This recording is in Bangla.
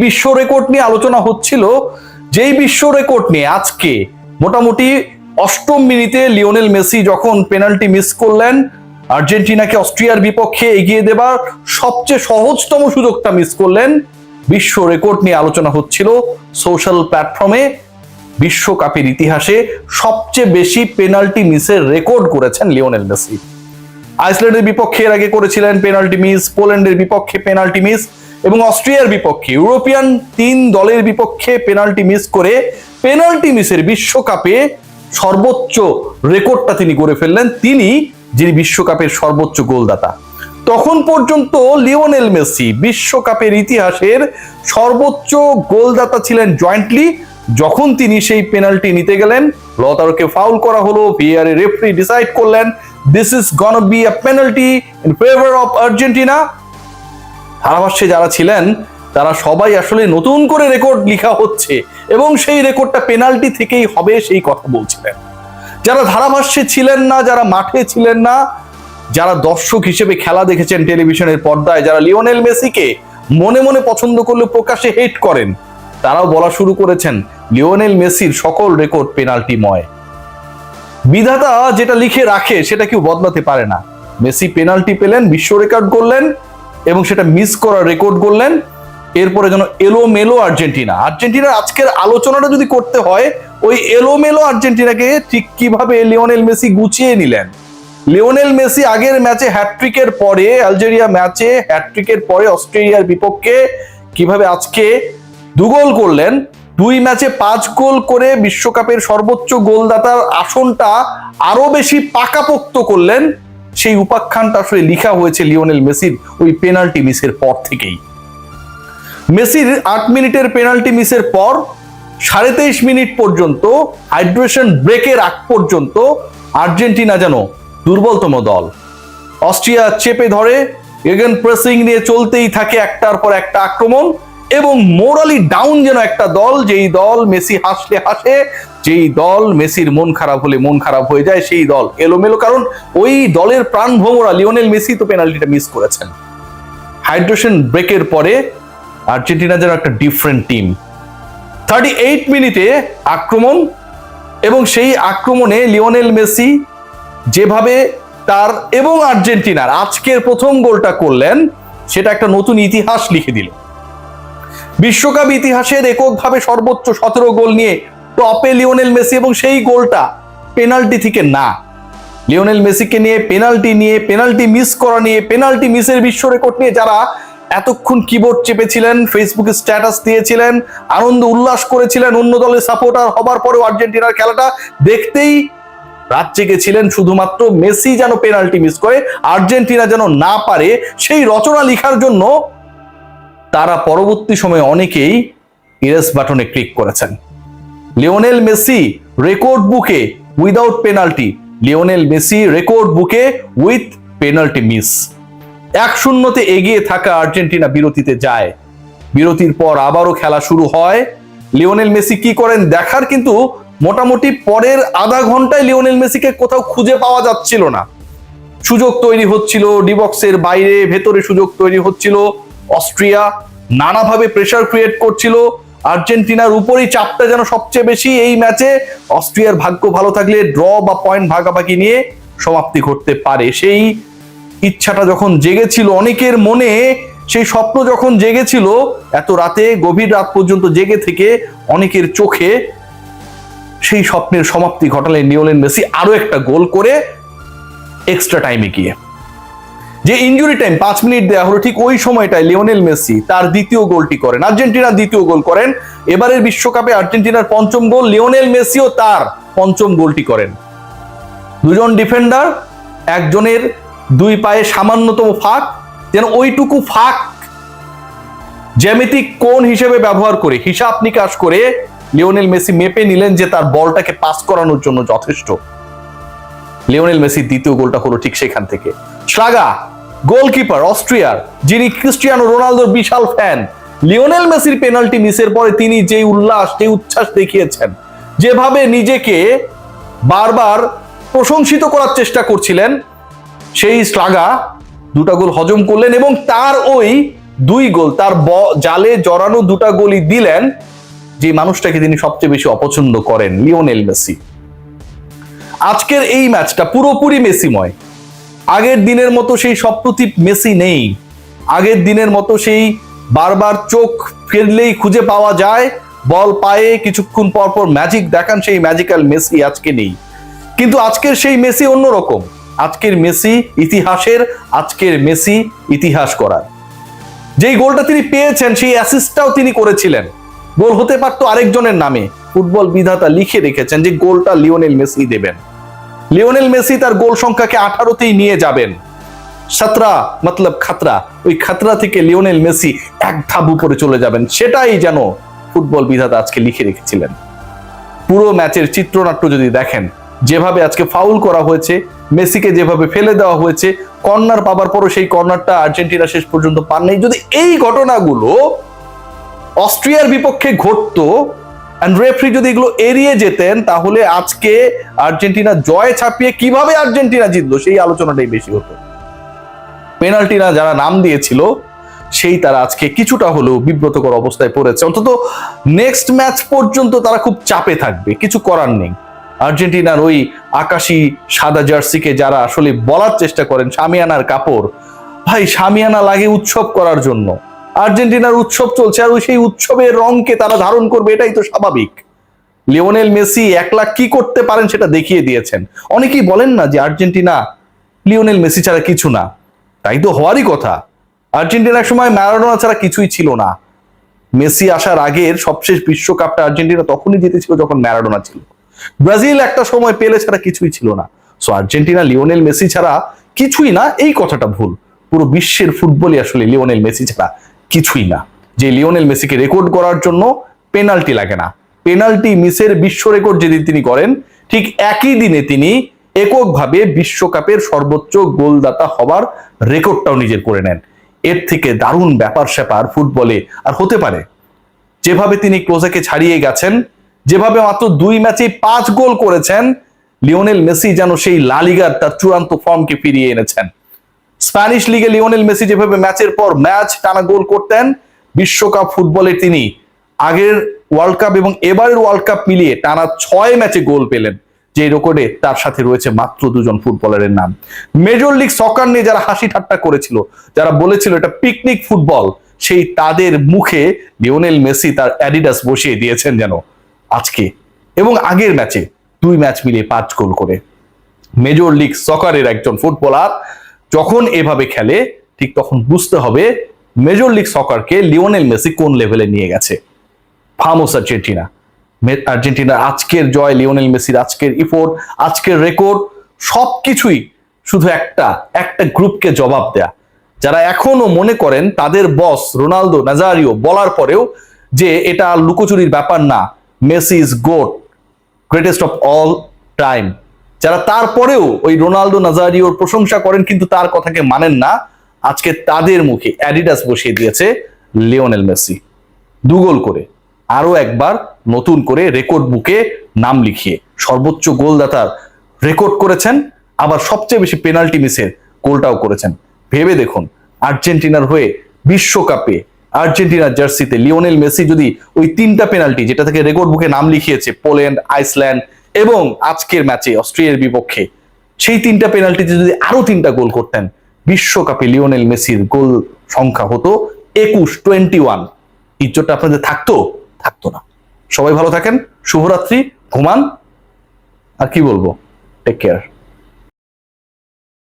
বিশ্ব রেকর্ড নিয়ে আলোচনা হচ্ছিল, যেই বিশ্ব রেকর্ড নিয়ে আজকে মোটামুটি 8ম মিনিটে লিওনেল মেসি যখন পেনাল্টি মিস করলেন, আর্জেন্টিনাকে অস্ট্রিয়ার বিপক্ষে এগিয়ে দেবার সবচেয়ে সহজতম সুযোগটা মিস করলেন, বিশ্ব রেকর্ড নিয়ে আলোচনা হচ্ছিল সোশ্যাল প্ল্যাটফর্মে। বিশ্বকাপের ইতিহাসে সবচেয়ে বেশি পেনাল্টি মিসের রেকর্ড করেছেন লিওনেল মেসি। আইসল্যান্ডের বিপক্ষে এর আগে করেছিলেন পেনাল্টি মিস, পোল্যান্ডের বিপক্ষে পেনাল্টি মিস এবং অস্ট্রিয়ার বিপক্ষে, ইউরোপিয়ান 3 দলের বিপক্ষে পেনাল্টি মিস করে পেনাল্টি মিসের বিশ্বকাপে সর্বোচ্চ রেকর্ডটা তিনি করে ফেললেন। তিনি যিনি বিশ্বকাপের সর্বোচ্চ গোলদাতা। তখন পর্যন্ত লিওনেল মেসি বিশ্বকাপের ইতিহাসের সর্বোচ্চ গোলদাতা ছিলেন জয়েন্টলি। যখন তিনি সেই পেনাল্টি নিতে গেলেন, লতারোকে ফাউল করা হলো, ভিআর রেফারি ডিসাইড করলেন this is gonna be a penalty in favour of Argentina. ধারাভাষ্যে যারা ছিলেন তারা সবাই আসলে নতুন করে রেকর্ড লেখা হচ্ছে এবং সেই রেকর্ডটা পেনাল্টি থেকেই হবে সেই কথা বলছিলেন। যারা ধারাভাষ্যে ছিলেন না, যারা মাঠে ছিলেন না, যারা দর্শক হিসেবে খেলা দেখেছেন টেলিভিশনের পর্দায়, যারা লিওনেল মেসিকে মনে মনে পছন্দ করলেও প্রকাশ্যে হেট করেন, তারাও বলা শুরু করেছেন লিওনেল মেসির সকল রেকর্ড পেনাল্টিময়। বিধাতা যেটা লিখে রাখে সেটা কেউ বদলাতে পারে না। মেসি পেনাল্টি পেলেন, বিশ্ব রেকর্ড করলেন এবং সেটা মিস করার রেকর্ড করলেন। এরপরে যেন এলোমেলো আর্জেন্টিনার আজকের আলোচনাটা যদি করতে হয়, ওই এলোমেলো আর্জেন্টিনাকে ঠিক কিভাবে লিওনেল মেসি গুছিয়ে নিলেন। লিওনেল মেসি আগের ম্যাচে হ্যাটট্রিকের পরে, আলজেরিয়া ম্যাচে হ্যাটট্রিকের পরে অস্ট্রেলিয়ার বিপক্ষে কিভাবে আজকে 2 গোল করলেন, 2 ম্যাচে 5 গোল করে বিশ্বকাপের সর্বোচ্চ গোলদাতার আসনটা আরো বেশি পাকাপোক্ত করলেন, সেই উপাখ্যানটা আসলে লেখা হয়েছে লিওনেল মেসির ওই পেনাল্টি মিসের পর থেকেই। মেসির 8 মিনিটের পেনাল্টি মিসের পর 23.5 মিনিট পর্যন্ত, হাইড্রেশন ব্রেকের আগ পর্যন্ত আর্জেন্টিনা যেন দুর্বলতম দল। অস্ট্রিয়া চেপে ধরে, গেগেন প্রেসিং নিয়ে চলতেই থাকে একটার পর একটা আক্রমণ, এবং মোরালি ডাউন যেন একটা দল, যেই দল মেসি হাসলে হাসে, যেই দল মেসির মন খারাপ হলে মন খারাপ হয়ে যায়, সেই দল এলোমেলো। কারণ ওই দলের প্রাণভোমরা লিওনেল মেসি তো পেনাল্টিটা মিস করেছেন। হাইড্রেশন ব্রেকের পরে আর্জেন্টিনা যেন একটা ডিফারেন্ট টিম। 38 মিনিটে আক্রমণ, এবং সেই আক্রমণে লিওনেল মেসি যেভাবে তার এবং আর্জেন্টিনার আজকের প্রথম গোলটা করলেন, সেটা একটা নতুন ইতিহাস লিখে দিল। বিশ্বকাপ ইতিহাসের এককভাবে সর্বোচ্চ 17 গোল নিয়ে টপে লিওনেল মেসি, এবং সেই গোলটা পেনাল্টি থেকে না। লিওনেল মেসিকে নিয়ে পেনাল্টি মিস করা নিয়ে, পেনাল্টি মিসের বিশ্ব রেকর্ড নিয়ে যারা এতক্ষণ কিবোর্ড চেপেছিলেন, ফেসবুকে স্ট্যাটাস দিয়েছিলেন, আনন্দ উল্লাস করেছিলেন, অন্য দলের সাপোর্টার হবার পরেও আর্জেন্টিনার খেলাটা দেখতেই রাত জেগেছিলেন শুধুমাত্র মেসি যেন পেনাল্টি মিস করে, আর্জেন্টিনা যেন না পারে, সেই রচনা লেখার জন্য তারা পরবর্তী সময়ে অনেকেই ইরেজ বাটনে ক্লিক করেছেন। লিওনেল মেসি রেকর্ড বুকে without penalty, Lionel Messi record বুকে উইথ পেনাল্টি মিস। 1-0 এগিয়ে থাকা আর্জেন্টিনা বিরতিতে যায়। বিরতির পর আবারও খেলা শুরু হয়। লিওনেল মেসি কি করেন দেখার, কিন্তু মোটামুটি পরের আধা ঘন্টায় লিওনেল মেসিকে কোথাও খুঁজে পাওয়া যাচ্ছিল না। সুযোগ তৈরি হচ্ছিল ডিবক্সের বাইরে, ভেতরে সুযোগ তৈরি হচ্ছিল। অস্ট্রিয়া নানাভাবে প্রেসার ক্রিয়েট করছিল। আর্জেন্টিনার উপরেই চাপটা যেন সবচেয়ে বেশি এই ম্যাচে। অস্ট্রিয়ার ভাগ্য ভালো থাকলে ড্র বা পয়েন্ট ভাগাভাগি নিয়ে সমাপ্তি ঘটতে পারে। সেই ইচ্ছাটা যখন জেগেছিল অনেকের মনে, সেই স্বপ্ন যখন জেগেছিল, এত রাতে গভীর রাত পর্যন্ত জেগে থেকে অনেকের চোখে সেই স্বপ্নের সমাপ্তি ঘটালেন লিওনেল মেসি আরো একটা গোল করে এক্সট্রা টাইমে গিয়ে। যে ইনজুরি টাইম 5 মিনিট দেওয়া হলো, ঠিক ওই সময়টায় লিওনেল মেসি তার দ্বিতীয় গোলটি করেন, আর্জেন্টিনার দ্বিতীয় গোল করেন। এবারের বিশ্বকাপে আর্জেন্টিনার 5ম গোল, লিওনেল মেসিও তার 5ম গোলটি করেন। দুজন ডিফেন্ডার, একজনের 2 পায়ে সামান্যতম ফাঁক, যেন ওইটুকু ফাঁক জ্যামিতিক কোণ হিসেবে ব্যবহার করে, হিসাব নিকাশ করে লিওনেল মেসি মেপে নিলেন যে তার বলটাকে পাস করানোর জন্য যথেষ্ট। লিওনেল মেসির দ্বিতীয় গোলটা হলো ঠিক সেখান থেকে। শ্লাগা গোলকিপার অস্ট্রিয়ার, যিনি ক্রিস্টিয়ানো রোনালদোর বিশাল ফ্যান, লিওনেল মেসির পেনাল্টি মিসের পরে তিনি যে উল্লাস, যে উচ্ছ্বাস দেখিয়েছেন, যেভাবে নিজেকে বারবার প্রশংসিত করার চেষ্টা করছিলেন, সেই শ্লাগা 2টা গোল হজম করলেন এবং তার ওই 2 গোল, তার জালে জড়ানো 2টা গোলই দিলেন যে মানুষটাকে তিনি সবচেয়ে বেশি অপছন্দ করেন, লিওনেল মেসি। আজকের এই ম্যাচটা পুরোপুরি মেসিময়। আগের দিনের মতো সেই স্বপ্নতীপ মেসি নেই, আগের দিনের মতো সেই বারবার চোখ ফেললেই খুঁজে পাওয়া যায়, বল পায়ে কিছুক্ষণ পর পর ম্যাজিক দেখান সেই ম্যাজিক্যাল মেসি আজকে নেই। কিন্তু আজকের সেই মেসি অন্যরকম। আজকের মেসি ইতিহাসের, আজকের মেসি ইতিহাস করার। যেই গোলটা তিনি পেয়েছেন সেই অ্যাসিস্টটাও তিনি করেছিলেন। গোল হতে পারতো আরেকজনের নামে, ফুটবল বিধাতা লিখে রেখেছেন যে গোলটা লিওনেল মেসি দেবেন। লিওনেল মেসি তার গোল সংখ্যাকে 18তেই নিয়ে যাবেন। 17 মতলব খাতরা, ওই খাতরা থেকে লিওনেল মেসি এক ধাপ উপরে চলে যাবেন, সেটাই যেন ফুটবল বিধাতা আজকে লিখে রেখেছিলেন। পুরো ম্যাচের চিত্রনাট্য যদি দেখেন, যেভাবে আজকে ফাউল করা হয়েছে, মেসিকে যেভাবে ফেলে দেওয়া হয়েছে, কর্নার পাবার পরও সেই কর্নারটা আর্জেন্টিনা শেষ পর্যন্ত পান নাই। যদি এই ঘটনাগুলো অস্ট্রিয়ার বিপক্ষে ঘটতো এন্ড রেফারি যদি এগুলো এড়িয়ে যেতেন, তাহলে আজকে আর্জেন্টিনা জয় ছাপিয়ে কিভাবে আর্জেন্টিনা জিতলো সেই আলোচনাটাই বেশি হতো। পেনাল্টিরা যারা নাম দিয়েছিল সেই তারা আজকে কিছুটা হলেও বিব্রতকর অবস্থায় পড়েছে। অন্তত নেক্সট ম্যাচ পর্যন্ত তারা খুব চাপে থাকবে, কিছু করার নেই। আর্জেন্টিনার ওই আকাশি সাদা জার্সিকে যারা আসলে বলার চেষ্টা করেন শামিয়ানার কাপড়, ভাই শামিয়ানা লাগে উৎসব করার জন্য। আর্জেন্টিনার উৎসব চলছে, আর ওই সেই উৎসবের রংকে তারা ধারণ করবে, এটাই তো স্বাভাবিক। লিওনেল মেসি একলা কি করতে পারেন সেটা দেখিয়ে দিয়েছেন। অনেকেই বলেন না যে আর্জেন্টিনা লিওনেল মেসি ছাড়া কিছু না, তাই তো হওয়ারই কথা। আর্জেন্টিনার সময় ম্যারাডোনা ছাড়া কিছুই ছিল না। মেসি আসার আগের সবশেষ বিশ্বকাপটা আর্জেন্টিনা তখনই জিতেছিল যখন ম্যারাডোনা ছিল। ব্রাজিল একটা সময় পেলে ছাড়া কিছুই ছিল না। সো আর্জেন্টিনা লিওনেল মেসি ছাড়া কিছুই না, এই কথাটা ভুল। পুরো বিশ্বের ফুটবলই আসলে লিওনেল মেসি ছাড়া কিছুই না। যে লিওনেল মেসিকে রেকর্ড করার জন্য পেনাল্টি লাগে না, পেনাল্টি মিসের বিশ্ব রেকর্ড যেদিন তিনি করেন, ঠিক একই দিনে তিনি এককভাবে বিশ্বকাপের সর্বোচ্চ গোলদাতা হবার রেকর্ডটাও নিজের করে নেন। এর থেকে দারুণ ব্যাপার স্যাপার ফুটবলে আর হতে পারে? যেভাবে তিনি ক্লোজাকে ছাড়িয়ে গেছেন, যেভাবে মাত্র 2 ম্যাচে 5 গোল করেছেন, লিওনেল মেসি যেন সেই লা লিগার তার চূড়ান্ত ফর্মকে ফিরিয়ে এনেছেন। স্প্যানিশ লিগে লিওনেল মেসি যেভাবে ম্যাচের পর ম্যাচ টানা গোল করতেন, বিশ্বকাপ ফুটবলে তিনি আগের ওয়ার্ল্ড কাপ এবং এবারের ওয়ার্ল্ড কাপ মিলিয়ে টানা 6 ম্যাচে গোল পেলেন, যে রেকর্ডে তার সাথে রয়েছে মাত্র 2 জন ফুটবলারের নাম। মেজর লিগ সকার নিয়ে যারা হাসি ঠাট্টা করেছিল, যারা বলেছিল এটা পিকনিক ফুটবল, সেই তাদের মুখে লিওনেল মেসি তার অ্যাডিডাস বসিয়ে দিয়েছেন যেন আজকে এবং আগের ম্যাচে 2 ম্যাচ মিলিয়ে 5 গোল করে। মেজর লিগ সকারের একজন ফুটবলার যখন এভাবে খেলে, ঠিক তখন বুঝতে হবে মেজর লিগ সকারকে লিওনেল মেসি কোন লেভেলে নিয়ে গেছে। ফামোস আর্জেন্টিনা। আর্জেন্টিনার আজকের জয়, লিওনেল মেসির আজকের ইফোর্ট, আজকের রেকর্ড, সবকিছুই শুধু একটা গ্রুপকে জবাব দেয়া। যারা এখনো মনে করেন তাদের বস রোনালদো নাজারিও বলার পরেও যে এটা লুকোচুরির ব্যাপার না, Messi is goat, greatest of all time, যারা তারপরেও ওই রোনালদো নাজারিওর প্রশংসা করেন কিন্তু তার কথাকে মানেন না, আজকে তাদের মুখে অ্যাডিডাস বসিয়ে দিয়েছে লিওনেল মেসি। 2 গোল করে আরো একবার নতুন করে রেকর্ড বুকে নাম লিখিয়ে সর্বোচ্চ গোলদাতার রেকর্ড করেছেন, আবার সবচেয়ে বেশি পেনাল্টি মিসের গোলটাও করেছেন। ভেবে দেখুন, আর্জেন্টিনার হয়ে বিশ্বকাপে আর্জেন্টিনার জার্সিতে লিওনেল মেসি যদি ওই 3টা পেনাল্টি, যেটা থেকে রেকর্ড বুকে নাম লিখিয়েছে পোল্যান্ড, আইসল্যান্ড এবং আজকের ম্যাচে অস্ট্রিয়ার বিপক্ষে, সেই 3টা পেনাল্টিতে যদি আরো 3টা গোল করতেন, বিশ্বকাপে লিওনেল মেসির গোল সংখ্যা হতো 21। ইজ্জতটা আপনাদের থাকতো না। সবাই ভালো থাকেন, শুভরাত্রি, ঘুমান, আর কি বলবো, টেক কেয়ার।